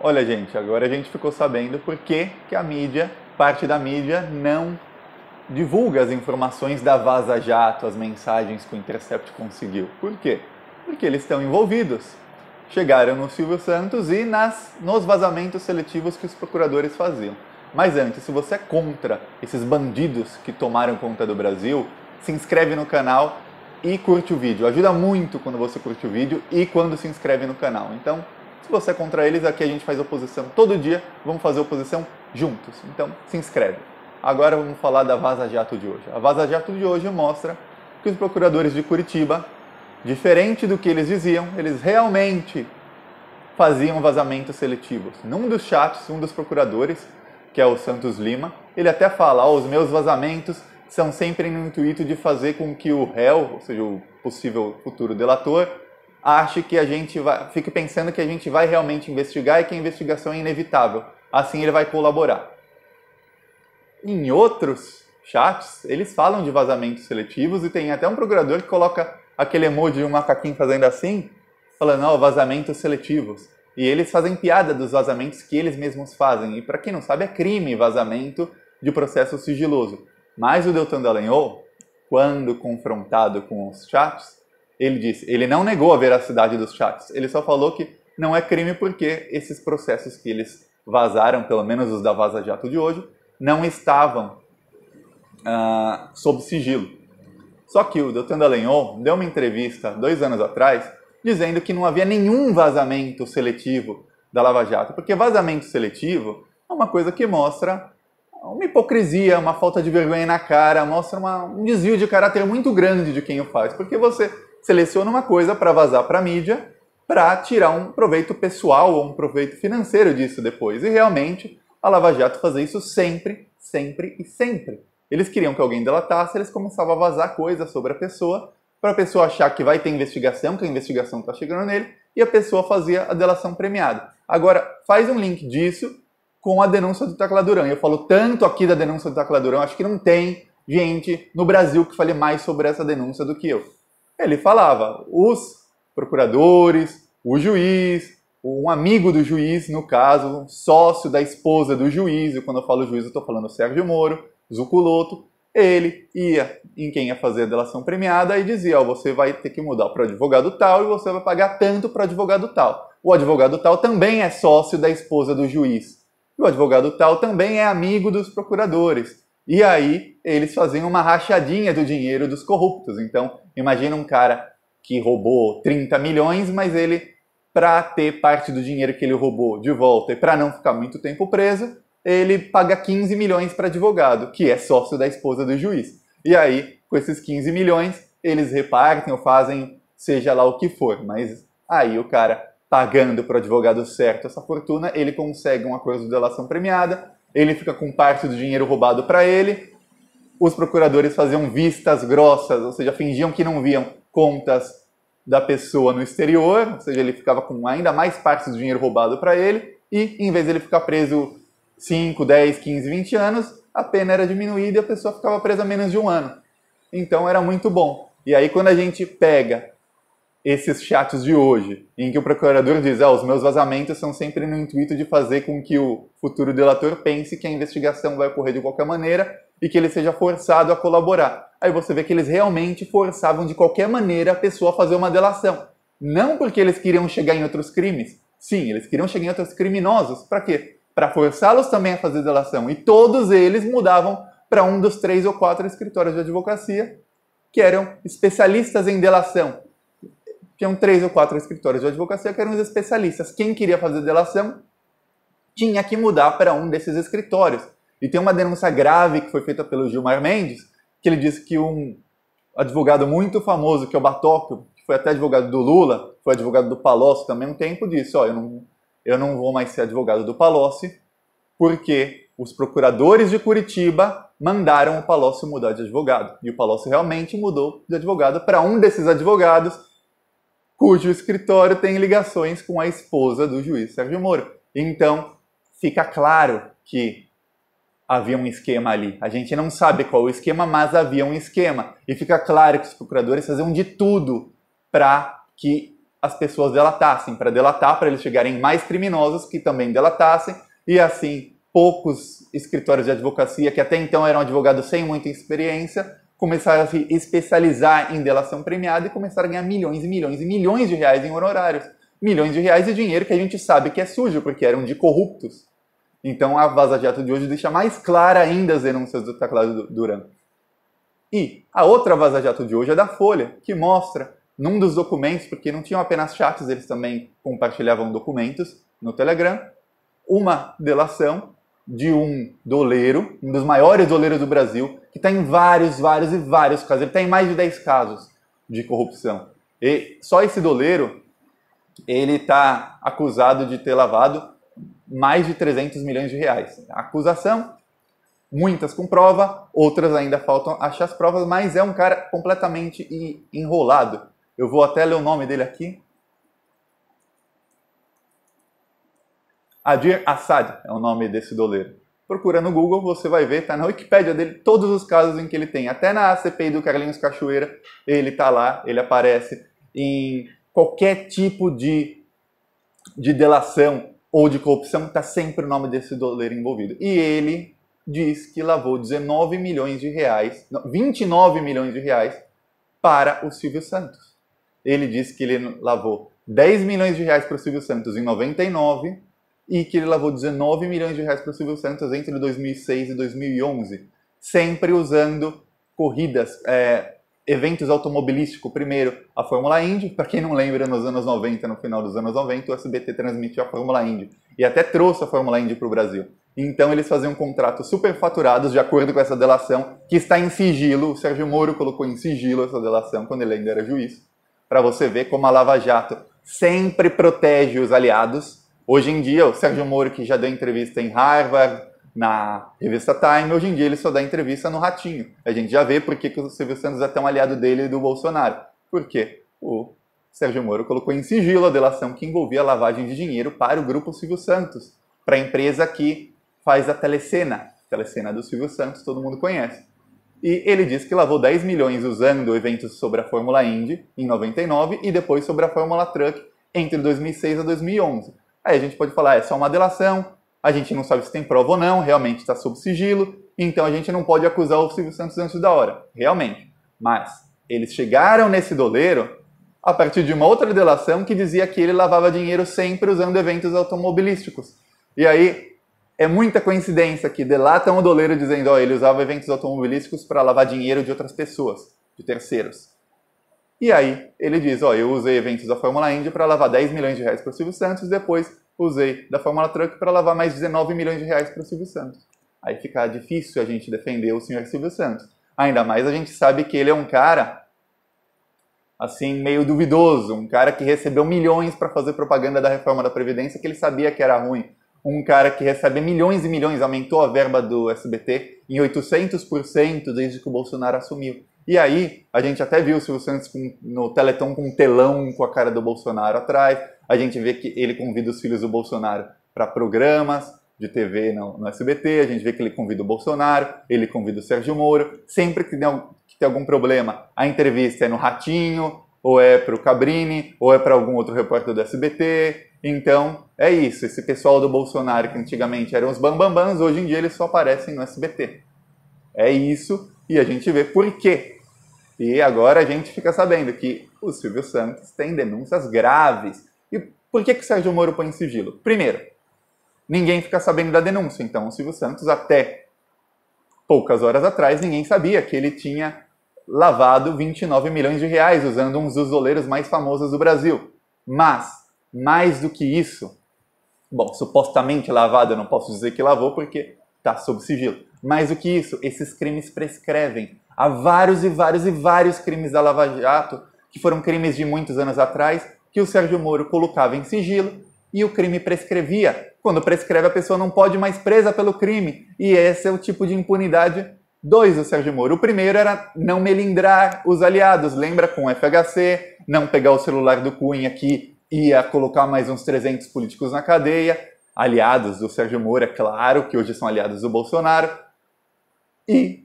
Olha, gente, agora a gente ficou sabendo por que a mídia, parte da mídia, não divulga as informações da Vaza Jato, as mensagens que o Intercept conseguiu. Por quê? Porque eles estão envolvidos. Chegaram no Silvio Santos e nos vazamentos seletivos que os procuradores faziam. Mas antes, se você é contra esses bandidos que tomaram conta do Brasil, se inscreve no canal e curte o vídeo. Ajuda muito quando você curte o vídeo e quando se inscreve no canal. Então, se você é contra eles, aqui a gente faz oposição todo dia, vamos fazer oposição juntos. Então, se inscreve. Agora vamos falar da Vaza Jato de hoje. A Vaza Jato de hoje mostra que os procuradores de Curitiba, diferente do que eles diziam, eles realmente faziam vazamentos seletivos. Num dos chats, um dos procuradores, que é o Santos Lima, ele até fala, os meus vazamentos são sempre no intuito de fazer com que o réu, ou seja, o possível futuro delator, ache que a gente fique pensando que a gente vai realmente investigar e que a investigação é inevitável. Assim ele vai colaborar. Em outros chats, eles falam de vazamentos seletivos e tem até um procurador que coloca aquele emoji de um macaquinho fazendo assim, falando, vazamentos seletivos. E eles fazem piada dos vazamentos que eles mesmos fazem. E para quem não sabe, é crime vazamento de processo sigiloso. Mas o Deltan Dallagnol, quando confrontado com os chats, ele não negou a veracidade dos chats. Ele só falou que não é crime porque esses processos que eles vazaram, pelo menos os da Vaza Jato de hoje, não estavam sob sigilo. Só que o Deltan Dallagnol deu uma entrevista 2 anos atrás dizendo que não havia nenhum vazamento seletivo da Lava Jato, porque vazamento seletivo é uma coisa que mostra uma hipocrisia, uma falta de vergonha na cara, mostra um desvio de caráter muito grande de quem o faz, porque você seleciona uma coisa para vazar para a mídia para tirar um proveito pessoal ou um proveito financeiro disso depois. E realmente a Lava Jato fazia isso sempre, sempre e sempre. Eles queriam que alguém delatasse, eles começavam a vazar coisas sobre a pessoa, para a pessoa achar que vai ter investigação, que a investigação está chegando nele, e a pessoa fazia a delação premiada. Agora, faz um link disso com a denúncia do Tecla Duran. Eu falo tanto aqui da denúncia do Tecla Duran, acho que não tem gente no Brasil que fale mais sobre essa denúncia do que eu. Ele falava, os procuradores, o juiz, um amigo do juiz, no caso, sócio da esposa do juiz, e quando eu falo juiz eu estou falando Sérgio Moro, Zuculoto, ele ia em quem ia fazer a delação premiada e dizia, você vai ter que mudar para o advogado tal e você vai pagar tanto para o advogado tal. O advogado tal também é sócio da esposa do juiz. E o advogado tal também é amigo dos procuradores. E aí eles faziam uma rachadinha do dinheiro dos corruptos. Então, imagina um cara que roubou 30 milhões, mas ele, para ter parte do dinheiro que ele roubou de volta e para não ficar muito tempo preso, ele paga 15 milhões para advogado, que é sócio da esposa do juiz. E aí, com esses 15 milhões, eles repartem ou fazem seja lá o que for. Mas aí o cara, pagando para o advogado certo essa fortuna, ele consegue um acordo de delação premiada, ele fica com parte do dinheiro roubado para ele, os procuradores faziam vistas grossas, ou seja, fingiam que não viam contas da pessoa no exterior, ou seja, ele ficava com ainda mais parte do dinheiro roubado para ele, e em vez de ele ficar preso 5, 10, 15, 20 anos, a pena era diminuída e a pessoa ficava presa menos de 1 ano. Então era muito bom. E aí quando a gente pega esses chats de hoje, em que o procurador diz, os meus vazamentos são sempre no intuito de fazer com que o futuro delator pense que a investigação vai ocorrer de qualquer maneira e que ele seja forçado a colaborar. Aí você vê que eles realmente forçavam de qualquer maneira a pessoa a fazer uma delação. Não porque eles queriam chegar em outros crimes. Sim, eles queriam chegar em outros criminosos. Para quê? Para forçá-los também a fazer delação. E todos eles mudavam para um dos 3 ou 4 escritórios de advocacia que eram especialistas em delação. Tinham 3 ou 4 escritórios de advocacia que eram os especialistas. Quem queria fazer delação tinha que mudar para um desses escritórios. E tem uma denúncia grave que foi feita pelo Gilmar Mendes, que ele disse que um advogado muito famoso, que é o Batóquio, que foi até advogado do Lula, foi advogado do Palocci também um tempo, disse, eu não vou mais ser advogado do Palocci, porque os procuradores de Curitiba mandaram o Palocci mudar de advogado. E o Palocci realmente mudou de advogado para um desses advogados, cujo escritório tem ligações com a esposa do juiz Sérgio Moro. Então, fica claro que havia um esquema ali. A gente não sabe qual o esquema, mas havia um esquema. E fica claro que os procuradores faziam de tudo para que as pessoas delatassem, para delatar, para eles chegarem mais criminosos que também delatassem, e assim poucos escritórios de advocacia, que até então eram advogados sem muita experiência, começaram a se especializar em delação premiada e começaram a ganhar milhões e milhões e milhões de reais em honorários. Milhões de reais de dinheiro que a gente sabe que é sujo, porque eram de corruptos. Então a Vaza Jato de hoje deixa mais clara ainda as denúncias do teclado Duran. E a outra Vaza Jato de hoje é da Folha, que mostra num dos documentos, porque não tinham apenas chats, eles também compartilhavam documentos no Telegram, uma delação de um doleiro, um dos maiores doleiros do Brasil, que está em vários casos. Ele está em mais de 10 casos de corrupção. E só esse doleiro, ele está acusado de ter lavado mais de 300 milhões de reais. A acusação, muitas com prova, outras ainda faltam achar as provas, mas é um cara completamente enrolado. Eu vou até ler o nome dele aqui. Adir Assad é o nome desse doleiro. Procura no Google, você vai ver, tá na Wikipédia dele, todos os casos em que ele tem. Até na CPI do Carlinhos Cachoeira, ele tá lá, ele aparece em qualquer tipo de delação ou de corrupção, tá sempre o nome desse doleiro envolvido. E ele diz que lavou 19 milhões de reais, não, 29 milhões de reais para o Silvio Santos. Ele diz que ele lavou 10 milhões de reais para o Silvio Santos em 99 e que ele lavou 19 milhões de reais para o Silvio Santos entre 2006 e 2011, sempre usando corridas, eventos automobilísticos. Primeiro, a Fórmula Indy, para quem não lembra, nos anos 90, no final dos anos 90, o SBT transmitiu a Fórmula Indy e até trouxe a Fórmula Indy para o Brasil. Então eles faziam contratos superfaturados de acordo com essa delação, que está em sigilo. O Sérgio Moro colocou em sigilo essa delação quando ele ainda era juiz, para você ver como a Lava Jato sempre protege os aliados. Hoje em dia, o Sérgio Moro, que já deu entrevista em Harvard, na revista Time, hoje em dia ele só dá entrevista no Ratinho. A gente já vê por que o Silvio Santos é tão aliado dele e do Bolsonaro. Por quê? O Sérgio Moro colocou em sigilo a delação que envolvia a lavagem de dinheiro para o grupo Silvio Santos, para a empresa que faz a Telecena do Silvio Santos, todo mundo conhece. E ele diz que lavou 10 milhões usando eventos sobre a Fórmula Indy em 99 e depois sobre a Fórmula Truck entre 2006 e 2011. Aí a gente pode falar, é só uma delação, a gente não sabe se tem prova ou não, realmente está sob sigilo, então a gente não pode acusar o Silvio Santos antes da hora, realmente. Mas eles chegaram nesse doleiro a partir de uma outra delação que dizia que ele lavava dinheiro sempre usando eventos automobilísticos. E aí é muita coincidência que delatam o doleiro dizendo que ele usava eventos automobilísticos para lavar dinheiro de outras pessoas, de terceiros. E aí ele diz, eu usei eventos da Fórmula Indy para lavar 10 milhões de reais para o Silvio Santos, depois usei da Fórmula Truck para lavar mais 19 milhões de reais para o Silvio Santos. Aí fica difícil a gente defender o senhor Silvio Santos. Ainda mais a gente sabe que ele é um cara, assim, meio duvidoso, um cara que recebeu milhões para fazer propaganda da reforma da Previdência, que ele sabia que era ruim. Um cara que recebe milhões e milhões, aumentou a verba do SBT em 800% desde que o Bolsonaro assumiu. E aí, a gente até viu o Silvio Santos no Teleton com um telão com a cara do Bolsonaro atrás. A gente vê que ele convida os filhos do Bolsonaro para programas de TV no SBT. A gente vê que ele convida o Bolsonaro, ele convida o Sérgio Moro. Sempre que tem algum problema, a entrevista é no Ratinho, ou é para o Cabrini, ou é para algum outro repórter do SBT. Então, é isso. Esse pessoal do Bolsonaro, que antigamente eram os bambambãs, hoje em dia eles só aparecem no SBT. É isso, e a gente vê por quê. E agora a gente fica sabendo que o Silvio Santos tem denúncias graves. E por que o Sérgio Moro põe em sigilo? Primeiro, ninguém fica sabendo da denúncia. Então o Silvio Santos, até poucas horas atrás, ninguém sabia que ele tinha lavado 29 milhões de reais usando um dos doleiros mais famosos do Brasil. Mas, mais do que isso, bom, supostamente lavado, eu não posso dizer que lavou porque está sob sigilo. Mais do que isso, esses crimes prescrevem. Há vários e vários crimes da Lava Jato, que foram crimes de muitos anos atrás, que o Sérgio Moro colocava em sigilo e o crime prescrevia. Quando prescreve, a pessoa não pode mais presa pelo crime. E esse é o tipo de impunidade 2 do Sérgio Moro. O primeiro era não melindrar os aliados. Lembra com o FHC, não pegar o celular do Cunha que ia colocar mais uns 300 políticos na cadeia. Aliados do Sérgio Moro, é claro, que hoje são aliados do Bolsonaro. E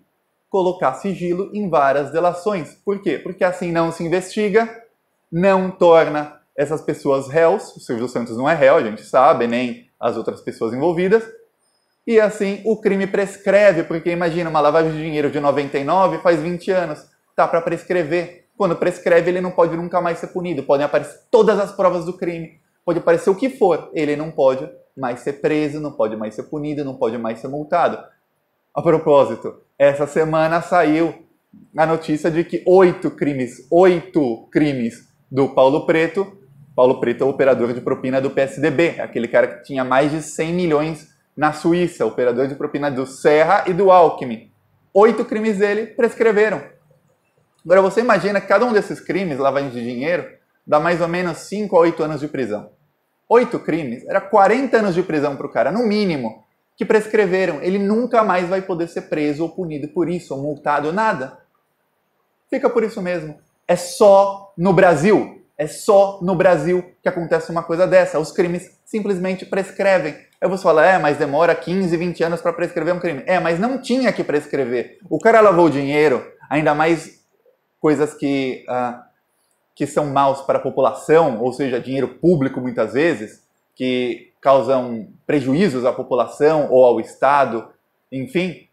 colocar sigilo em várias delações. Por quê? Porque assim não se investiga, não torna essas pessoas réus, o Silvio Santos não é réu, a gente sabe, nem as outras pessoas envolvidas, e assim o crime prescreve, porque imagina, uma lavagem de dinheiro de 99 faz 20 anos, tá para prescrever. Quando prescreve, ele não pode nunca mais ser punido, podem aparecer todas as provas do crime, pode aparecer o que for, ele não pode mais ser preso, não pode mais ser punido, não pode mais ser multado. A propósito, essa semana saiu a notícia de que 8 crimes do Paulo Preto é o operador de propina do PSDB, aquele cara que tinha mais de 100 milhões na Suíça, operador de propina do Serra e do Alckmin. 8 crimes dele prescreveram. Agora você imagina que cada um desses crimes, lavagem de dinheiro, dá mais ou menos 5 a 8 anos de prisão. 8 crimes, era 40 anos de prisão para o cara, no mínimo, que prescreveram. Ele nunca mais vai poder ser preso ou punido por isso, ou multado, nada. Fica por isso mesmo. É só no Brasil que acontece uma coisa dessa. Os crimes simplesmente prescrevem. Aí você fala, mas demora 15, 20 anos para prescrever um crime. Mas não tinha que prescrever. O cara lavou dinheiro, ainda mais coisas que são maus para a população, ou seja, dinheiro público muitas vezes, que causam prejuízos à população ou ao Estado, enfim.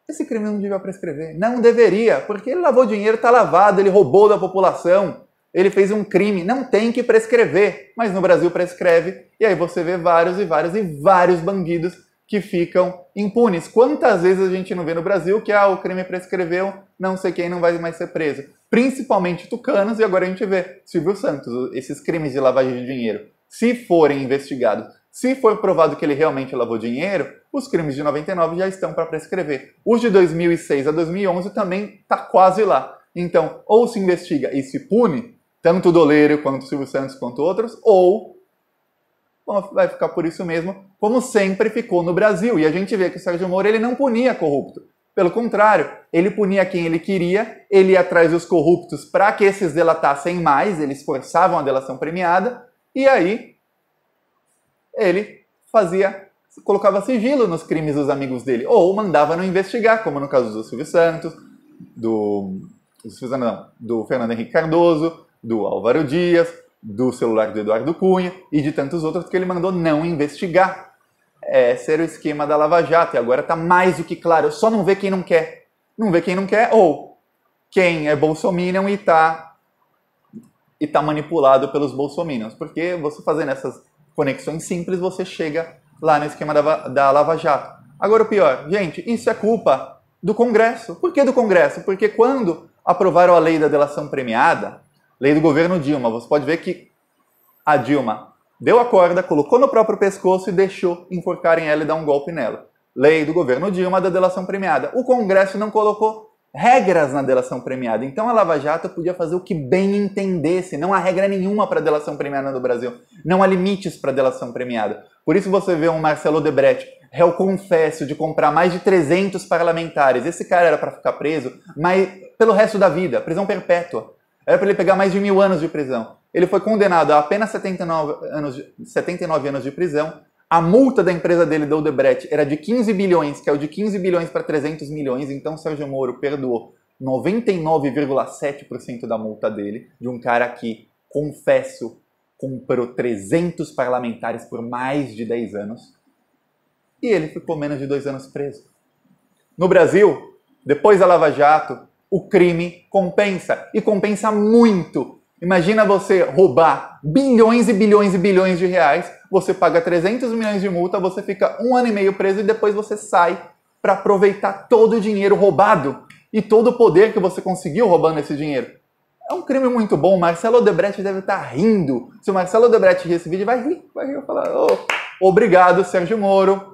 Esse crime não devia prescrever. Não deveria, porque ele lavou dinheiro, está lavado, ele roubou da população, ele fez um crime, não tem que prescrever. Mas no Brasil prescreve, e aí você vê vários bandidos que ficam impunes. Quantas vezes a gente não vê no Brasil que o crime prescreveu, não sei quem não vai mais ser preso. Principalmente tucanos, e agora a gente vê Silvio Santos, esses crimes de lavagem de dinheiro. Se forem investigados, se for provado que ele realmente lavou dinheiro, os crimes de 99 já estão para prescrever. Os de 2006 a 2011 também está quase lá. Então, ou se investiga e se pune, tanto o Doleiro quanto o Silvio Santos quanto outros, ou vai ficar por isso mesmo, como sempre ficou no Brasil. E a gente vê que o Sérgio Moro ele não punia corrupto. Pelo contrário, ele punia quem ele queria, ele ia atrás dos corruptos para que esses delatassem mais, eles forçavam a delação premiada, e aí ele colocava sigilo nos crimes dos amigos dele, ou mandava não investigar, como no caso do Silvio Santos, do Fernando Henrique Cardoso, do Álvaro Dias, do celular do Eduardo Cunha e de tantos outros que ele mandou não investigar. Esse era o esquema da Lava Jato, e agora está mais do que claro, só não vê quem não quer. Não vê quem não quer, ou quem é bolsominion e está manipulado pelos bolsominions. Porque você fazendo essas conexões simples, você chega lá no esquema da Lava Jato. Agora o pior, gente, isso é culpa do Congresso. Por que do Congresso? Porque quando aprovaram a lei da delação premiada, lei do governo Dilma, você pode ver que a Dilma deu a corda, colocou no próprio pescoço e deixou enforcarem ela e dar um golpe nela. Lei do governo Dilma da delação premiada. O Congresso não colocou regras na delação premiada. Então a Lava Jato podia fazer o que bem entendesse. Não há regra nenhuma para delação premiada no Brasil. Não há limites para delação premiada. Por isso você vê um Marcelo Odebrecht, réu confesso de comprar mais de 300 parlamentares. Esse cara era para ficar preso, mas pelo resto da vida, prisão perpétua. Era para ele pegar mais de 1000 anos de prisão. Ele foi condenado a apenas 79 anos de prisão. A multa da empresa dele, da Odebrecht, era de 15 bilhões, que é o de 15 bilhões para 300 milhões. Então, Sérgio Moro perdoou 99,7% da multa dele, de um cara que, confesso, comprou 300 parlamentares por mais de 10 anos. E ele ficou menos de 2 anos preso. No Brasil, depois da Lava Jato, o crime compensa. E compensa muito. Imagina você roubar bilhões e bilhões e bilhões de reais, você paga 300 milhões de multa, você fica 1 ano e meio preso e depois você sai para aproveitar todo o dinheiro roubado e todo o poder que você conseguiu roubando esse dinheiro. É um crime muito bom. O Marcelo Odebrecht deve estar rindo. Se o Marcelo Odebrecht rir esse vídeo, vai rir, vai falar, obrigado, Sérgio Moro,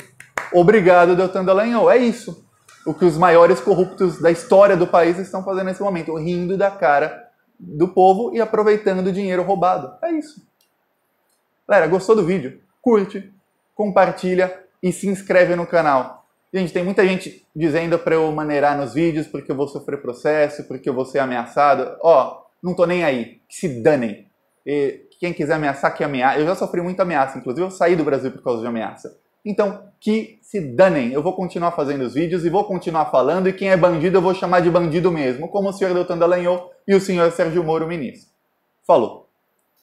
obrigado, Deltan Dallagnol. É isso. O que os maiores corruptos da história do país estão fazendo nesse momento, rindo da cara do povo e aproveitando o dinheiro roubado. É isso. Galera, gostou do vídeo? Curte, compartilha e se inscreve no canal. Gente, tem muita gente dizendo para eu maneirar nos vídeos porque eu vou sofrer processo, porque eu vou ser ameaçado. Não tô nem aí. Que se danem. E quem quiser ameaçar, que ameaça. Eu já sofri muita ameaça, inclusive eu saí do Brasil por causa de ameaça. Então, que se danem. Eu vou continuar fazendo os vídeos e vou continuar falando, e quem é bandido eu vou chamar de bandido mesmo, como o senhor Deltan Dallagnol e o senhor Sérgio Moro, ministro. Falou!